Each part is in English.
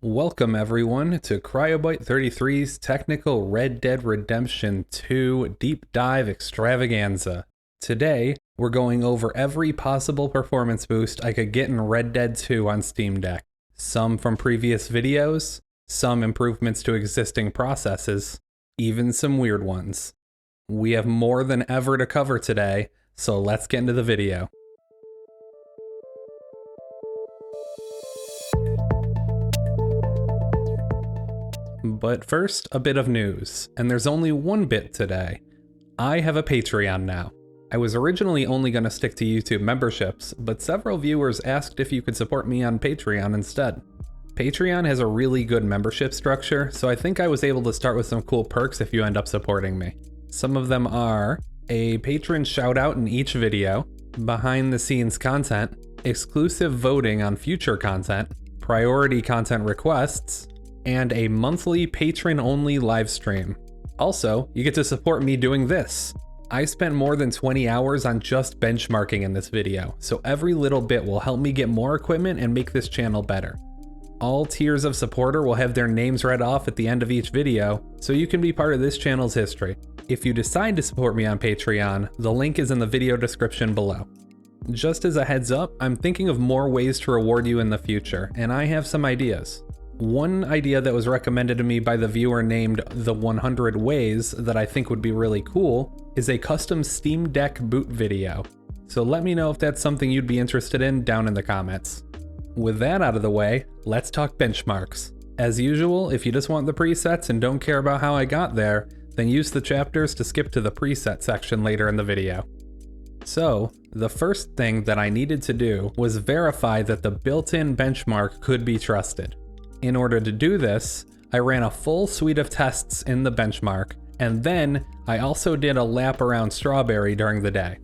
Welcome everyone to Cryobyte33's technical Red Dead Redemption 2 deep dive extravaganza. Today, we're going over every possible performance boost I could get in Red Dead 2 on Steam Deck. Some from previous videos, some improvements to existing processes, even some weird ones. We have more than ever to cover today, so let's get into the video. But first, a bit of news, and there's only one bit today. I have a Patreon now. I was originally only going to stick to YouTube memberships, but several viewers asked if you could support me on Patreon instead. Patreon has a really good membership structure, so I think I was able to start with some cool perks if you end up supporting me. Some of them are a patron shout out in each video, behind the scenes content, exclusive voting on future content, priority content requests, and a monthly patron-only live stream. Also, you get to support me doing this. I spent more than 20 hours on just benchmarking in this video, so every little bit will help me get more equipment and make this channel better. All tiers of supporter will have their names read off at the end of each video, so you can be part of this channel's history. If you decide to support me on Patreon, the link is in the video description below. Just as a heads up, I'm thinking of more ways to reward you in the future, and I have some ideas. One idea that was recommended to me by the viewer named The 100 Ways that I think would be really cool is a custom Steam Deck boot video. So let me know if that's something you'd be interested in down in the comments. With that out of the way, let's talk benchmarks. As usual, if you just want the presets and don't care about how I got there, then use the chapters to skip to the preset section later in the video. So, the first thing that I needed to do was verify that the built-in benchmark could be trusted. In order to do this, I ran a full suite of tests in the benchmark, and then I also did a lap around Strawberry during the day.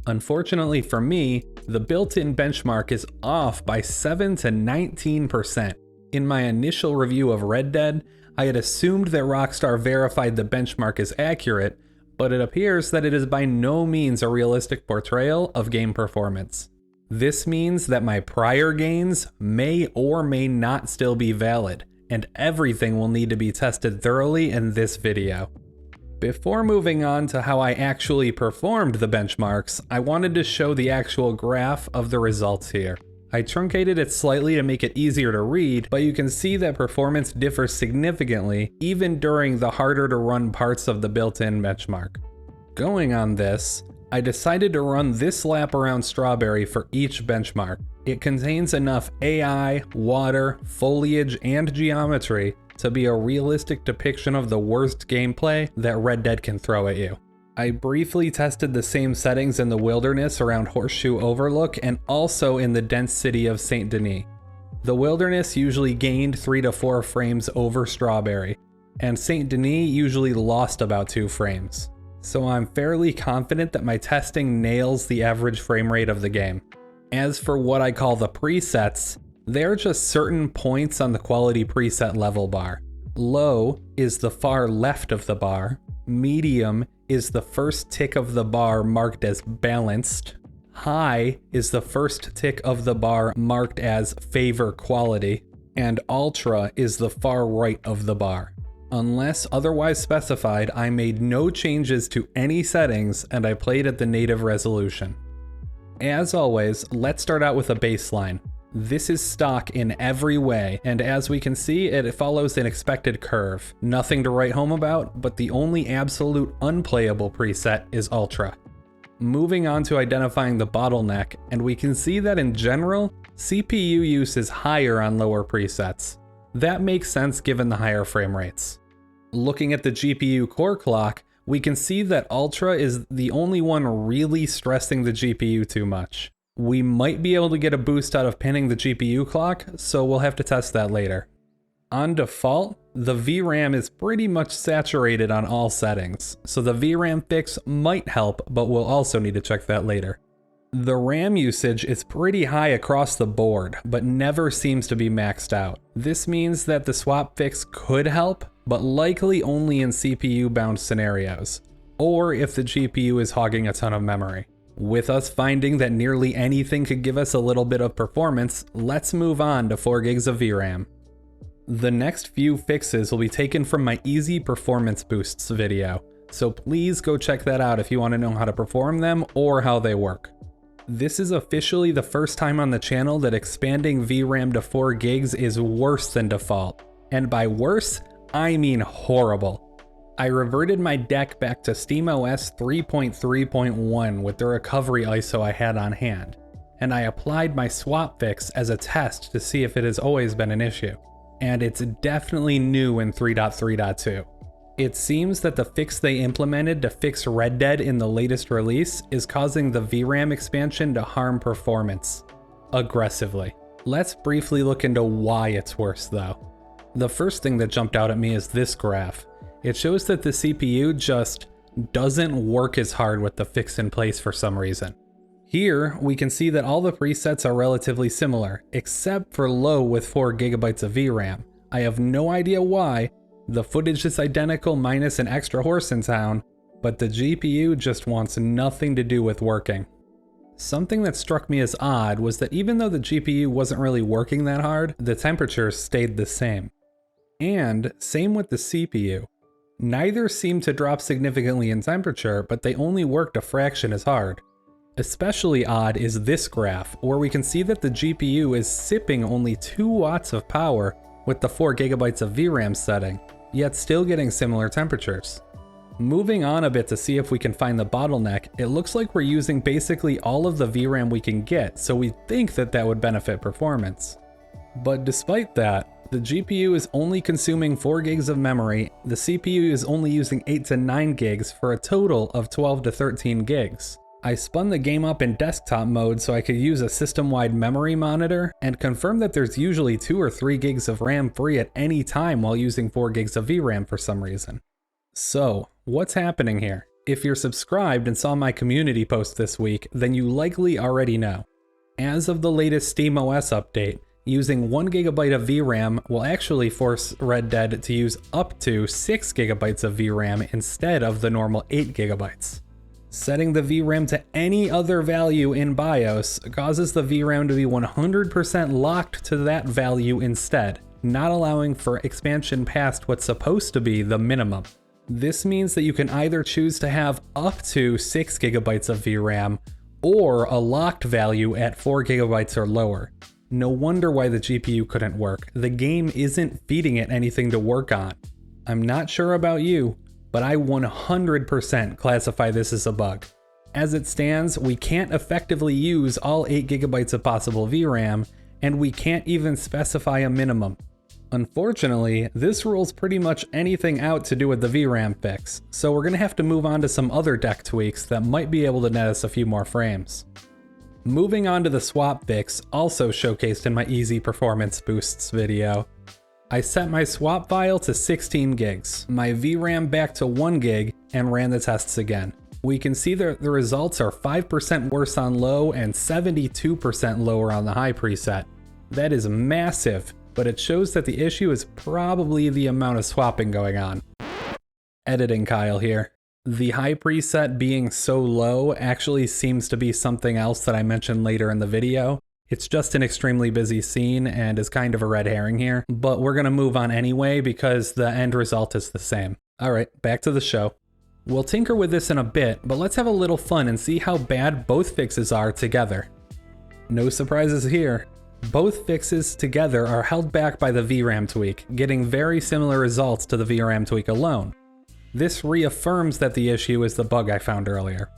Unfortunately for me, the built-in benchmark is off by 7 to 19%. In my initial review of Red Dead, I had assumed that Rockstar verified the benchmark is accurate, but it appears that it is by no means a realistic portrayal of game performance. This means that my prior gains may or may not still be valid, and everything will need to be tested thoroughly in this video. Before moving on to how I actually performed the benchmarks, I wanted to show the actual graph of the results here. I truncated it slightly to make it easier to read, but you can see that performance differs significantly even during the harder to run parts of the built-in benchmark. Going on this, I decided to run this lap around Strawberry for each benchmark. It contains enough AI, water, foliage, and geometry to be a realistic depiction of the worst gameplay that Red Dead can throw at you. I briefly tested the same settings in the wilderness around Horseshoe Overlook and also in the dense city of Saint Denis. The wilderness usually gained 3 to 4 frames over Strawberry, and Saint Denis usually lost about 2 frames. So I'm fairly confident that my testing nails the average frame rate of the game. As for what I call the presets, they're just certain points on the quality preset level bar. Low is the far left of the bar, medium is the first tick of the bar marked as balanced, high is the first tick of the bar marked as favor quality, and ultra is the far right of the bar. Unless otherwise specified, I made no changes to any settings and I played at the native resolution. As always, let's start out with a baseline. This is stock in every way, and as we can see, it follows an expected curve. Nothing to write home about, but the only absolute unplayable preset is Ultra. Moving on to identifying the bottleneck, and we can see that in general, CPU use is higher on lower presets. That makes sense given the higher frame rates. Looking at the GPU core clock, we can see that Ultra is the only one really stressing the GPU too much. We might be able to get a boost out of pinning the GPU clock, so we'll have to test that later. On default, the VRAM is pretty much saturated on all settings, so the VRAM fix might help, but we'll also need to check that later. The RAM usage is pretty high across the board, but never seems to be maxed out. This means that the swap fix could help, but likely only in CPU-bound scenarios, or if the GPU is hogging a ton of memory. With us finding that nearly anything could give us a little bit of performance, let's move on to 4 gigs of VRAM. The next few fixes will be taken from my Easy Performance Boosts video, so please go check that out if you want to know how to perform them or how they work. This is officially the first time on the channel that expanding VRAM to 4 gigs is worse than default. And by worse, I mean horrible. I reverted my deck back to SteamOS 3.3.1 with the recovery ISO I had on hand, and I applied my swap fix as a test to see if it has always been an issue. And it's definitely new in 3.3.2. It seems that the fix they implemented to fix Red Dead in the latest release is causing the VRAM expansion to harm performance aggressively. Let's briefly look into why it's worse though. The first thing that jumped out at me is this graph. It shows that the CPU just doesn't work as hard with the fix in place for some reason. Here, we can see that all the presets are relatively similar, except for low with 4 GB of VRAM. I have no idea why. The footage is identical minus an extra horse in town, but the GPU just wants nothing to do with working. Something that struck me as odd was that even though the GPU wasn't really working that hard, the temperatures stayed the same. And same with the CPU. Neither seemed to drop significantly in temperature, but they only worked a fraction as hard. Especially odd is this graph, where we can see that the GPU is sipping only 2 watts of power with the 4 GB of VRAM setting, yet still getting similar temperatures. Moving on a bit to see if we can find the bottleneck, it looks like we're using basically all of the VRAM we can get, so we think that that would benefit performance. But despite that, the GPU is only consuming 4 gigs of memory, the CPU is only using 8 to 9 gigs for a total of 12 to 13 gigs. I spun the game up in desktop mode so I could use a system-wide memory monitor and confirm that there's usually 2 or 3 gigs of RAM free at any time while using 4 gigs of VRAM for some reason. So, what's happening here? If you're subscribed and saw my community post this week, then you likely already know. As of the latest SteamOS update, using 1 GB of VRAM will actually force Red Dead to use up to 6 GB of VRAM instead of the normal 8 GB. Setting the VRAM to any other value in BIOS causes the VRAM to be 100% locked to that value instead, not allowing for expansion past what's supposed to be the minimum. This means that you can either choose to have up to 6 GB of VRAM or a locked value at 4 GB or lower. No wonder why the GPU couldn't work. The game isn't feeding it anything to work on. I'm not sure about you, but I 100% classify this as a bug. As it stands, we can't effectively use all 8 GB of possible VRAM, and we can't even specify a minimum. Unfortunately, this rules pretty much anything out to do with the VRAM fix, so we're gonna have to move on to some other deck tweaks that might be able to net us a few more frames. Moving on to the swap fix, also showcased in my Easy Performance Boosts video. I set my swap file to 16 gigs, my VRAM back to 1 gig, and ran the tests again. We can see that the results are 5% worse on low and 72% lower on the high preset. That is massive, but it shows that the issue is probably the amount of swapping going on. Editing Kyle here. The high preset being so low actually seems to be something else that I mentioned later in the video. It's just an extremely busy scene and is kind of a red herring here, but we're gonna move on anyway because the end result is the same. Alright, back to the show. We'll tinker with this in a bit, but let's have a little fun and see how bad both fixes are together. No surprises here. Both fixes together are held back by the VRAM tweak, getting very similar results to the VRAM tweak alone. This reaffirms that the issue is the bug I found earlier.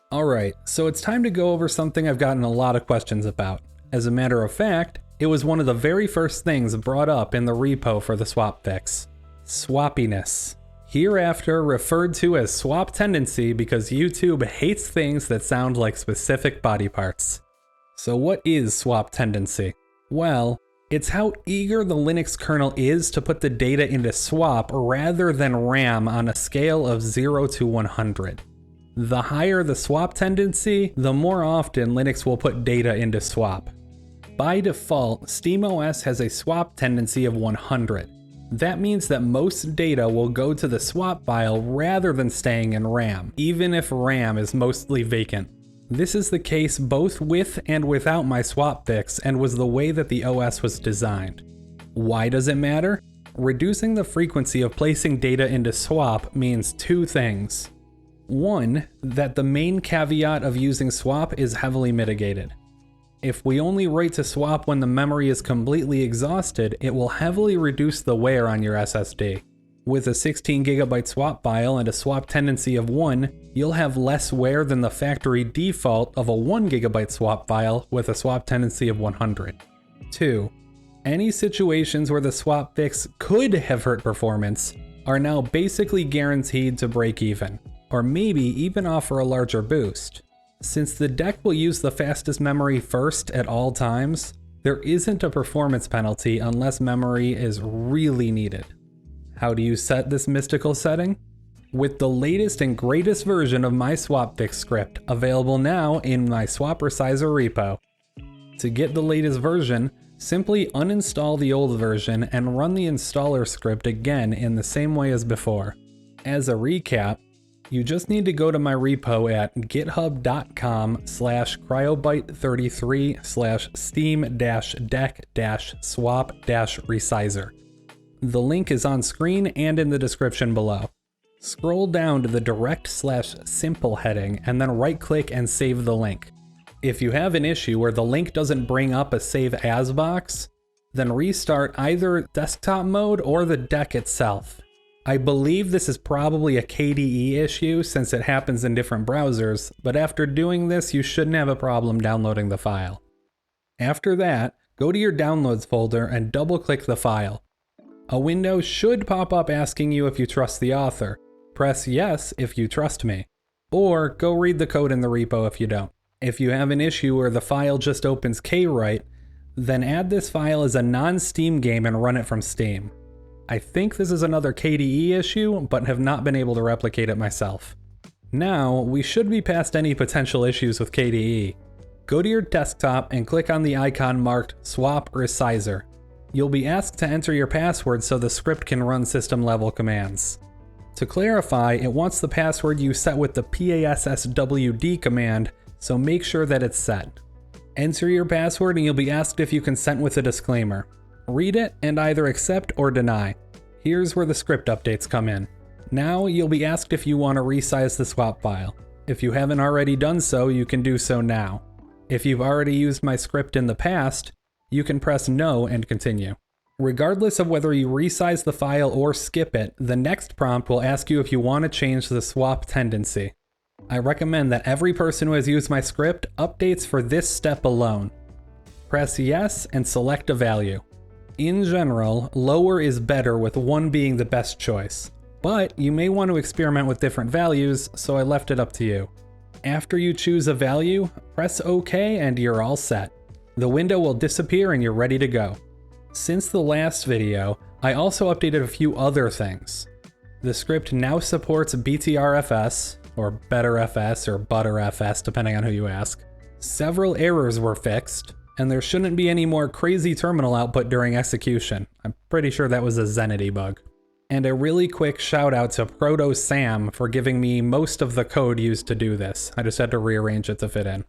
Alright, so it's time to go over something I've gotten a lot of questions about. As a matter of fact, it was one of the very first things brought up in the repo for the swap fix. Swappiness. Hereafter referred to as swap tendency because YouTube hates things that sound like specific body parts. So what is swap tendency? Well, it's how eager the Linux kernel is to put the data into swap rather than RAM on a scale of 0 to 100. The higher the swap tendency, the more often Linux will put data into swap. By default, SteamOS has a swap tendency of 100. That means that most data will go to the swap file rather than staying in RAM, even if RAM is mostly vacant. This is the case both with and without my swap fix and was the way that the OS was designed. Why does it matter? Reducing the frequency of placing data into swap means two things. One, that the main caveat of using swap is heavily mitigated. If we only write to swap when the memory is completely exhausted, it will heavily reduce the wear on your SSD. With a 16GB swap file and a swap tendency of 1, you'll have less wear than the factory default of a 1GB swap file with a swap tendency of 100. 2. Any situations where the swap fix could have hurt performance are now basically guaranteed to break even, or maybe even offer a larger boost. Since the deck will use the fastest memory first at all times, there isn't a performance penalty unless memory is really needed. How do you set this mystical setting? With the latest and greatest version of my SwapFix script available now in my Swap Resizer repo. To get the latest version, simply uninstall the old version and run the installer script again in the same way as before. As a recap, you just need to go to my repo at github.com/cryobyte33/steam-deck-swap-resizer. The link is on screen and in the description below. Scroll down to the direct/simple heading and then right click and save the link. If you have an issue where the link doesn't bring up a save as box, then restart either desktop mode or the deck itself. I believe this is probably a KDE issue since it happens in different browsers, but after doing this you shouldn't have a problem downloading the file. After that, go to your downloads folder and double click the file. A window should pop up asking you if you trust the author. Press yes if you trust me, or go read the code in the repo if you don't. If you have an issue where the file just opens kwrite, then add this file as a non-Steam game and run it from Steam. I think this is another KDE issue, but have not been able to replicate it myself. Now, we should be past any potential issues with KDE. Go to your desktop and click on the icon marked Swap Resizer. You'll be asked to enter your password so the script can run system-level commands. To clarify, it wants the password you set with the PASSWD command, so make sure that it's set. Enter your password and you'll be asked if you consent with a disclaimer. Read it and either accept or deny. Here's where the script updates come in. Now you'll be asked if you want to resize the swap file. If you haven't already done so, you can do so now. If you've already used my script in the past, you can press no and continue. Regardless of whether you resize the file or skip it, the next prompt will ask you if you want to change the swap tendency. I recommend that every person who has used my script updates for this step alone. Press yes and select a value. In general, lower is better with 1 being the best choice, but you may want to experiment with different values, so I left it up to you. After you choose a value, press OK and you're all set. The window will disappear and you're ready to go. Since the last video, I also updated a few other things. The script now supports BTRFS, or BetterFS or ButterFS depending on who you ask. Several errors were fixed, and there shouldn't be any more crazy terminal output during execution. I'm pretty sure that was a Zenity bug. And a really quick shout out to ProtoSam for giving me most of the code used to do this. I just had to rearrange it to fit in.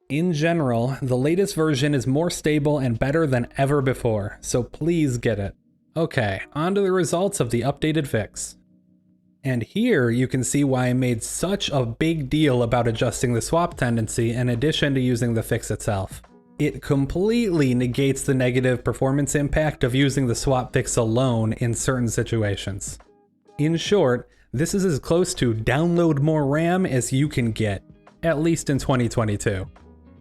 In general, the latest version is more stable and better than ever before, so please get it. Okay, on to the results of the updated fix. And here you can see why I made such a big deal about adjusting the swap tendency in addition to using the fix itself. It completely negates the negative performance impact of using the swap fix alone in certain situations. In short, this is as close to download more RAM as you can get, at least in 2022.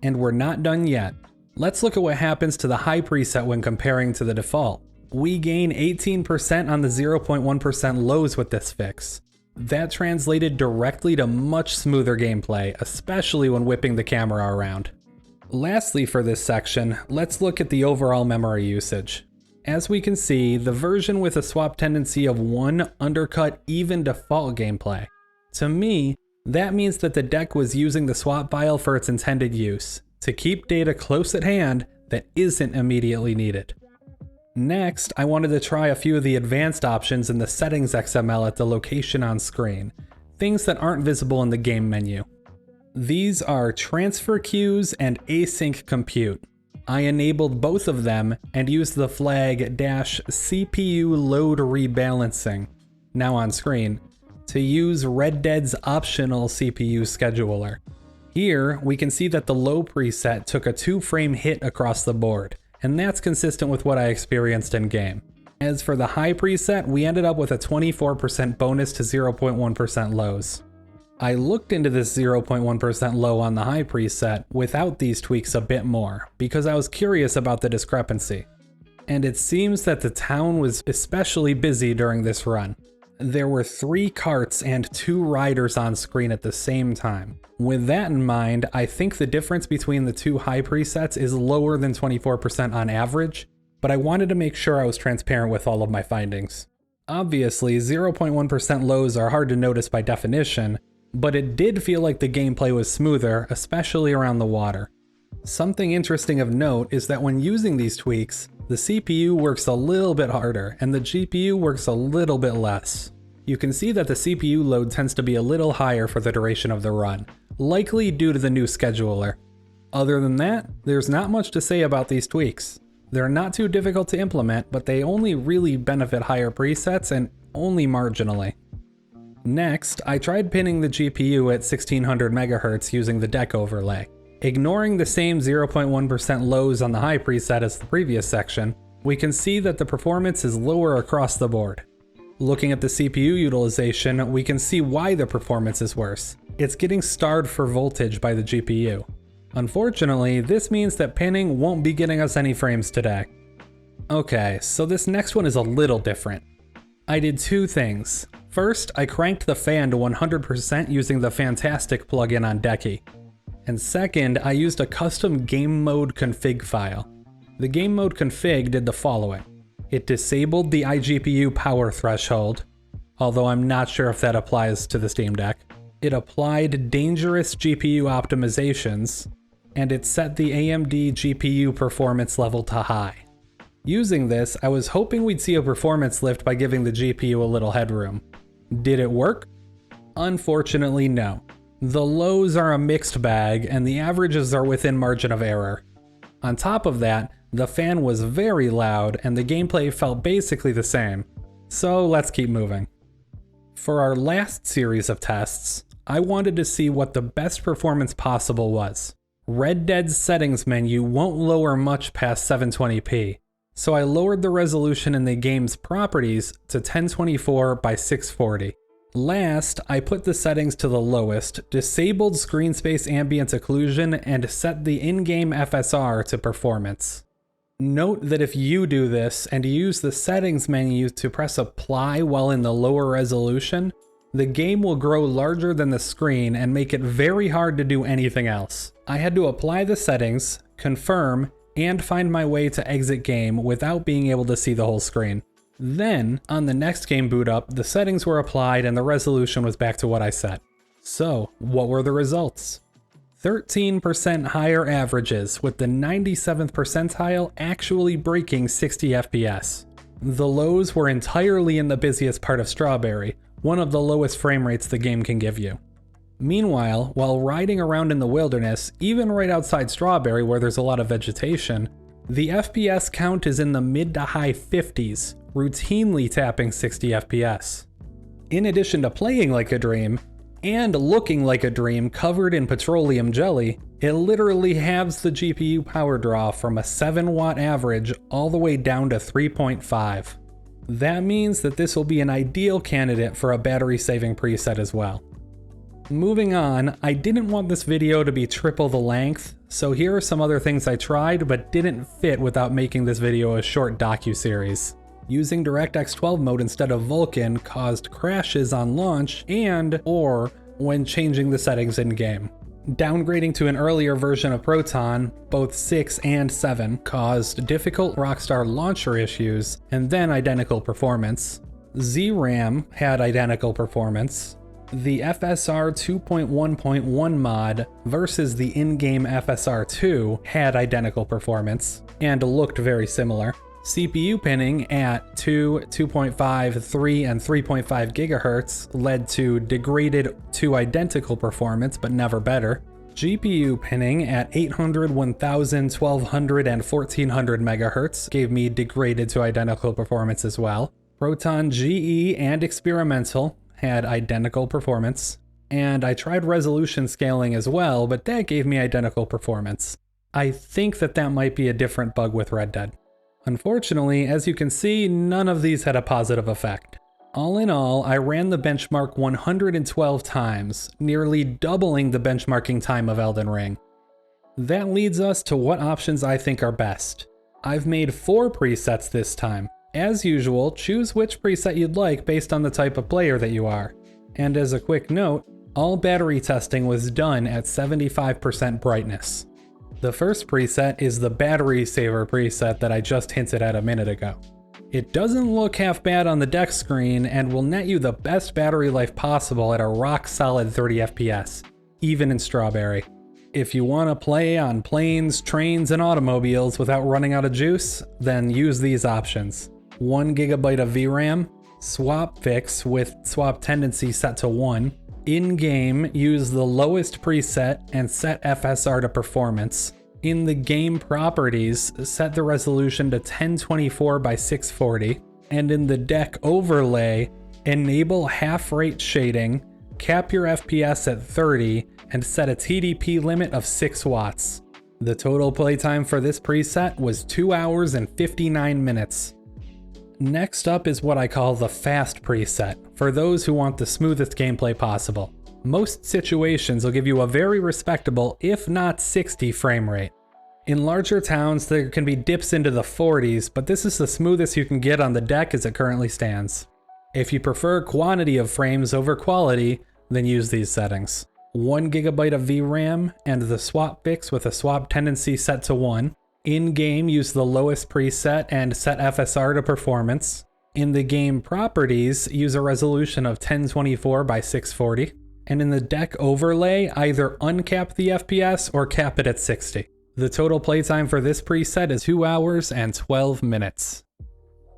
And we're not done yet. Let's look at what happens to the high preset when comparing to the default. We gain 18% on the 0.1% lows with this fix. That translated directly to much smoother gameplay, especially when whipping the camera around. Lastly for this section, let's look at the overall memory usage. As we can see, the version with a swap tendency of 1 undercut even default gameplay. To me, that means that the deck was using the swap file for its intended use, to keep data close at hand that isn't immediately needed. Next, I wanted to try a few of the advanced options in the settings XML at the location on screen, things that aren't visible in the game menu. These are transfer queues and async compute. I enabled both of them and used the flag -CPU load rebalancing, now on screen, to use Red Dead's optional CPU scheduler. Here, we can see that the low preset took a 2-frame hit across the board, and that's consistent with what I experienced in game. As for the high preset, we ended up with a 24% bonus to 0.1% lows. I looked into this 0.1% low on the high preset without these tweaks a bit more, because I was curious about the discrepancy. And it seems that the town was especially busy during this run. There were 3 carts and 2 riders on screen at the same time. With that in mind, I think the difference between the 2 high presets is lower than 24% on average, but I wanted to make sure I was transparent with all of my findings. Obviously, 0.1% lows are hard to notice by definition, but it did feel like the gameplay was smoother, especially around the water. Something interesting of note is that when using these tweaks, the CPU works a little bit harder and the GPU works a little bit less. You can see that the CPU load tends to be a little higher for the duration of the run, likely due to the new scheduler. Other than that, there's not much to say about these tweaks. They're not too difficult to implement, but they only really benefit higher presets and only marginally. Next, I tried pinning the GPU at 1600 MHz using the deck overlay. Ignoring the same 0.1% lows on the high preset as the previous section, we can see that the performance is lower across the board. Looking at the CPU utilization, we can see why the performance is worse. It's getting starved for voltage by the GPU. Unfortunately, this means that pinning won't be getting us any frames today. Okay, so this next one is a little different. I did 2 things. First, I cranked the fan to 100% using the Fantastic plugin on Decky. And second, I used a custom game mode config file. The game mode config did the following. It disabled the iGPU power threshold, although I'm not sure if that applies to the Steam Deck. It applied dangerous GPU optimizations, and it set the AMD GPU performance level to high. Using this, I was hoping we'd see a performance lift by giving the GPU a little headroom. Did it work? Unfortunately, no. The lows are a mixed bag, and the averages are within margin of error. On top of that, the fan was very loud, and the gameplay felt basically the same. So let's keep moving. For our last series of tests, I wanted to see what the best performance possible was. Red Dead's settings menu won't lower much past 720p, so I lowered the resolution in the game's properties to 1024 by 640. Last, I put the settings to the lowest, disabled screen space ambient occlusion, and set the in-game FSR to performance. Note that if you do this and use the settings menu to press apply while in the lower resolution, the game will grow larger than the screen and make it very hard to do anything else. I had to apply the settings, confirm, and find my way to exit game without being able to see the whole screen. Then, on the next game boot up, the settings were applied and the resolution was back to what I set. So, what were the results? 13% higher averages, with the 97th percentile actually breaking 60 FPS. The lows were entirely in the busiest part of Strawberry, one of the lowest frame rates the game can give you. Meanwhile, while riding around in the wilderness, even right outside Strawberry where there's a lot of vegetation, the FPS count is in the mid to high 50s, routinely tapping 60 FPS. In addition to playing like a dream, and looking like a dream covered in petroleum jelly, it literally halves the GPU power draw from a 7-watt average all the way down to 3.5. That means that this will be an ideal candidate for a battery saving preset as well. Moving on, I didn't want this video to be triple the length, so here are some other things I tried but didn't fit without making this video a short docu-series. Using DirectX 12 mode instead of Vulkan caused crashes on launch and/or when changing the settings in-game. Downgrading to an earlier version of Proton, both 6 and 7, caused difficult Rockstar launcher issues and then identical performance. ZRAM had identical performance. The FSR 2.1.1 mod versus the in-game FSR 2 had identical performance and looked very similar. CPU pinning at 2, 2.5, 3, and 3.5 GHz led to degraded to identical performance but never better. GPU pinning at 800, 1000, 1200, and 1400 MHz gave me degraded to identical performance as well. Proton GE and experimental had identical performance. And I tried resolution scaling as well, but that gave me identical performance. I think that might be a different bug with Red Dead. Unfortunately, as you can see, none of these had a positive effect. All in all, I ran the benchmark 112 times, nearly doubling the benchmarking time of Elden Ring. That leads us to what options I think are best. I've made 4 presets this time. As usual, choose which preset you'd like based on the type of player that you are. And as a quick note, all battery testing was done at 75% brightness. The first preset is the battery saver preset that I just hinted at a minute ago. It doesn't look half bad on the deck screen and will net you the best battery life possible at a rock solid 30 FPS, even in Strawberry. If you want to play on planes, trains, and automobiles without running out of juice, then use these options. 1 GB of VRAM, swap fix with swap tendency set to 1, in-game use the lowest preset and set FSR to performance. In the game properties, set the resolution to 1024 by 640, and in the deck overlay, enable half-rate shading, cap your FPS at 30, and set a TDP limit of 6 watts. The total playtime for this preset was 2 hours and 59 minutes. Next up is what I call the fast preset, for those who want the smoothest gameplay possible. Most situations will give you a very respectable, if not 60 frame rate. In larger towns, there can be dips into the 40s, but this is the smoothest you can get on the deck as it currently stands. If you prefer quantity of frames over quality, then use these settings. 1 GB of VRAM and the swap fix with a swap tendency set to 1. In-game, use the lowest preset and set FSR to performance. In the game properties, use a resolution of 1024 by 640. And in the deck overlay, either uncap the FPS or cap it at 60. The total playtime for this preset is 2 hours and 12 minutes.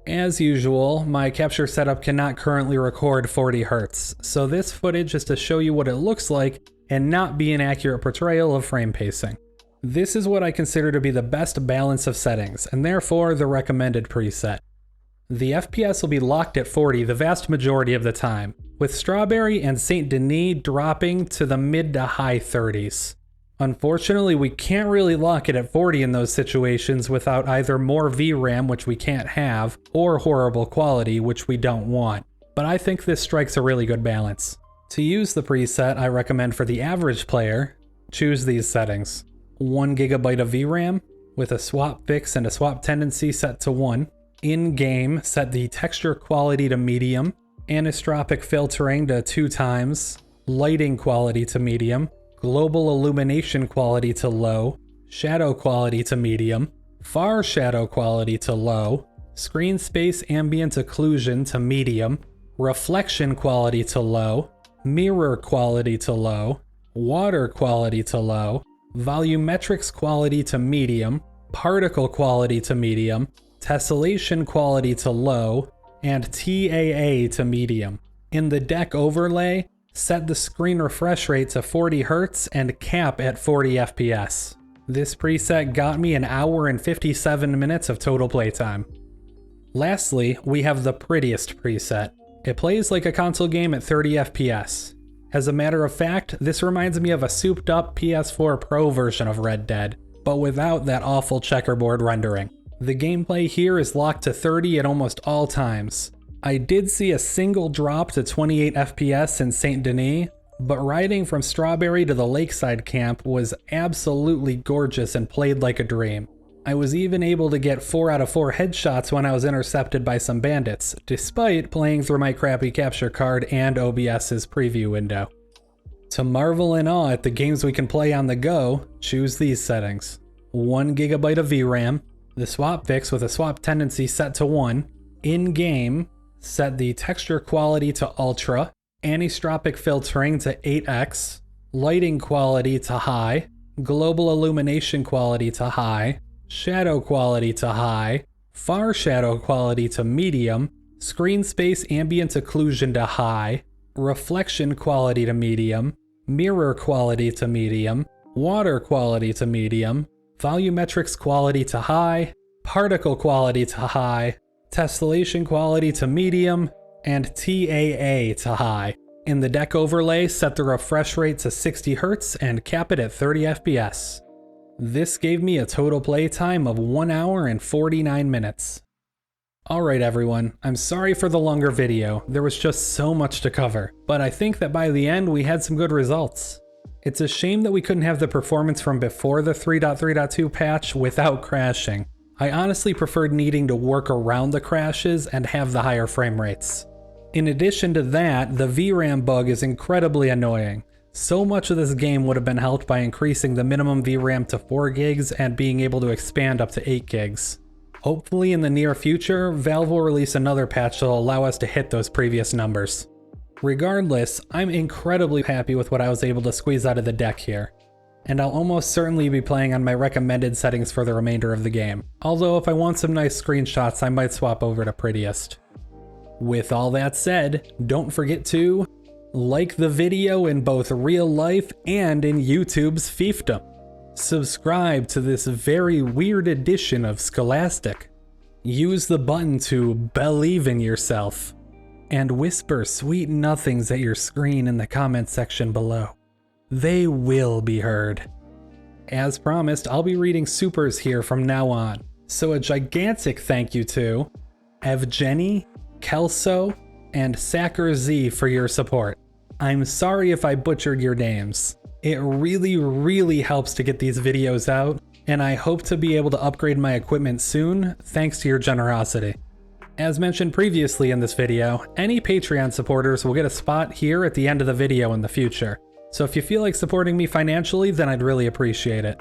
As usual, my capture setup cannot currently record 40 Hz, so this footage is to show you what it looks like and not be an accurate portrayal of frame pacing. This is what I consider to be the best balance of settings, and therefore the recommended preset. The FPS will be locked at 40 the vast majority of the time, with Strawberry and Saint Denis dropping to the mid to high 30s. Unfortunately, we can't really lock it at 40 in those situations without either more VRAM, which we can't have, or horrible quality, which we don't want. But I think this strikes a really good balance. To use the preset I recommend for the average player, choose these settings. 1 GB of VRAM, with a swap fix and a swap tendency set to 1. In-game, set the texture quality to medium, anisotropic filtering to 2 times, lighting quality to medium, global illumination quality to low, shadow quality to medium, far shadow quality to low, screen space ambient occlusion to medium, reflection quality to low, mirror quality to low, water quality to low, volumetrics quality to medium, particle quality to medium, tessellation quality to low, and TAA to medium. In the deck overlay, set the screen refresh rate to 40 Hz and cap at 40 FPS. This preset got me 1 hour and 57 minutes of total playtime. Lastly, we have the prettiest preset. It plays like a console game at 30 FPS. As a matter of fact, this reminds me of a souped up PS4 Pro version of Red Dead, but without that awful checkerboard rendering. The gameplay here is locked to 30 at almost all times. I did see a single drop to 28 FPS in Saint Denis, but riding from Strawberry to the Lakeside camp was absolutely gorgeous and played like a dream. I was even able to get 4 out of 4 headshots when I was intercepted by some bandits, despite playing through my crappy capture card and OBS's preview window. To marvel in awe at the games we can play on the go, choose these settings. 1 GB of VRAM, the swap fix with a swap tendency set to 1, in-game, set the texture quality to ultra, anisotropic filtering to 8x, lighting quality to high, global illumination quality to high, shadow quality to high, far shadow quality to medium, screen space ambient occlusion to high, reflection quality to medium, mirror quality to medium, water quality to medium, volumetrics quality to high, particle quality to high, tessellation quality to medium, and TAA to high. In the deck overlay, set the refresh rate to 60 Hz and cap it at 30 FPS. This gave me a total play time of 1 hour and 49 minutes. Alright everyone, I'm sorry for the longer video, there was just so much to cover, but I think that by the end we had some good results. It's a shame that we couldn't have the performance from before the 3.3.2 patch without crashing. I honestly preferred needing to work around the crashes and have the higher frame rates. In addition to that, the VRAM bug is incredibly annoying. So much of this game would have been helped by increasing the minimum VRAM to 4 gigs and being able to expand up to 8 gigs. Hopefully in the near future, Valve will release another patch that will allow us to hit those previous numbers. Regardless, I'm incredibly happy with what I was able to squeeze out of the deck here, and I'll almost certainly be playing on my recommended settings for the remainder of the game, although if I want some nice screenshots I might swap over to Prettiest. With all that said, don't forget to like the video in both real life and in YouTube's fiefdom. Subscribe to this very weird edition of Scholastic. Use the button to believe in yourself. And whisper sweet nothings at your screen in the comment section below. They will be heard. As promised, I'll be reading supers here from now on. So a gigantic thank you to Evgeny, Kelso, and Sacker Z for your support. I'm sorry if I butchered your names. It really helps to get these videos out, and I hope to be able to upgrade my equipment soon, thanks to your generosity. As mentioned previously in this video, any Patreon supporters will get a spot here at the end of the video in the future. So if you feel like supporting me financially, then I'd really appreciate it.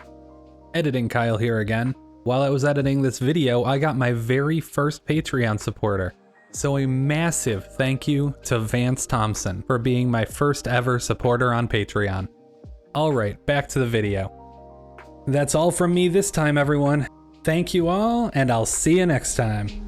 Editing Kyle here again. While I was editing this video, I got my very first Patreon supporter. So a massive thank you to Vance Thompson for being my first ever supporter on Patreon. Alright, back to the video. That's all from me this time, everyone. Thank you all, and I'll see you next time.